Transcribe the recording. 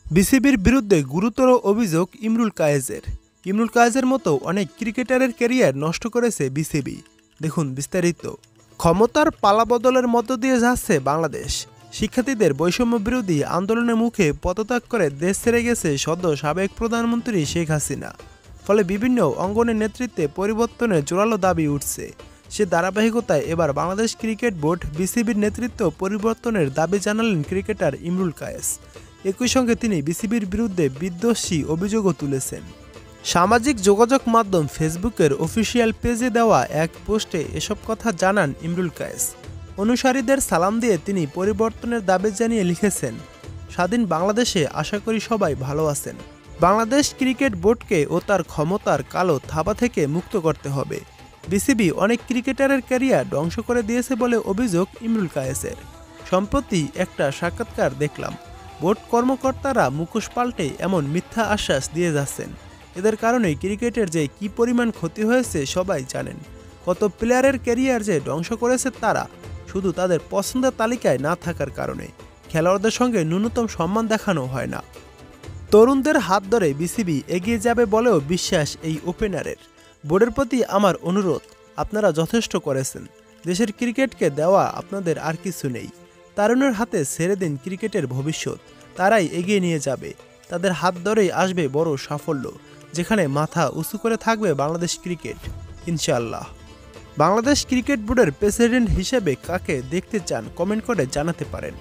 বিসিবির বিরুদ্ধে গুরুতর অভিযোগ ইমরুল কায়েসের। ইমরুল কায়েসের মতো অনেক ক্রিকেটারের ক্যারিয়ার নষ্ট করেছে বিসিবি। দেখুন বিস্তারিত। ক্ষমতার পালাবদলের মধ্য দিয়ে যাচ্ছে বাংলাদেশ। শিক্ষার্থীদের বৈষম্য বিরোধী আন্দোলনের মুখে পদত্যাগ করে দেশ ছেড়ে গেছে সদ্য সাবেক প্রধানমন্ত্রী শেখ হাসিনা। ফলে বিভিন্ন অঙ্গনের নেতৃত্বে পরিবর্তনের জোরালো দাবি উঠছে। সে ধারাবাহিকতায় এবার বাংলাদেশ ক্রিকেট বোর্ড বিসিবির নেতৃত্ব পরিবর্তনের দাবি জানালেন ক্রিকেটার ইমরুল কায়েস। একই সঙ্গে তিনি বিসিবির বিরুদ্ধে বিদ্বেষী অভিযোগও তুলেছেন। সামাজিক যোগাযোগ মাধ্যম ফেসবুকের অফিসিয়াল পেজে দেওয়া এক পোস্টে এসব কথা জানান ইমরুল কায়েস। অনুসারীদের সালাম দিয়ে তিনি পরিবর্তনের দাবি জানিয়ে লিখেছেন, স্বাধীন বাংলাদেশে আশা করি সবাই ভালো আছেন। বাংলাদেশ ক্রিকেট বোর্ডকে ও তার ক্ষমতার কালো থাবা থেকে মুক্ত করতে হবে। বিসিবি অনেক ক্রিকেটারের ক্যারিয়ার ধ্বংস করে দিয়েছে বলে অভিযোগ ইমরুল কায়েসের। সম্প্রতি একটা সাক্ষাৎকার দেখলাম, বোর্ড কর্মকর্তারা মুখোশ পাল্টে এমন মিথ্যা আশ্বাস দিয়ে যাচ্ছেন। এদের কারণে ক্রিকেটের যে কী পরিমাণ ক্ষতি হয়েছে সবাই জানেন। কত প্লেয়ারের ক্যারিয়ার যে ধ্বংস করেছে তারা, শুধু তাদের পছন্দের তালিকায় না থাকার কারণে। খেলোয়াড়দের সঙ্গে ন্যূনতম সম্মান দেখানো হয় না। তরুণদের হাত ধরে বিসিবি এগিয়ে যাবে বলেও বিশ্বাস এই ওপেনারের। বোর্ডের প্রতি আমার অনুরোধ, আপনারা যথেষ্ট করেছেন। দেশের ক্রিকেটকে দেওয়া আপনাদের আর কিছু নেই। তরুণের হাতে ছেড়ে দিন ক্রিকেটের ভবিষ্যৎ। তারাই এগিয়ে নিয়ে যাবে। তাদের হাত ধরেই আসবে বড় সাফল্য, যেখানে মাথা উঁচু করে থাকবে বাংলাদেশ ক্রিকেট, ইনশাআল্লাহ। বাংলাদেশ ক্রিকেট বোর্ডের প্রেসিডেন্ট হিসেবে কাকে দেখতে চান কমেন্ট করে জানাতে পারেন।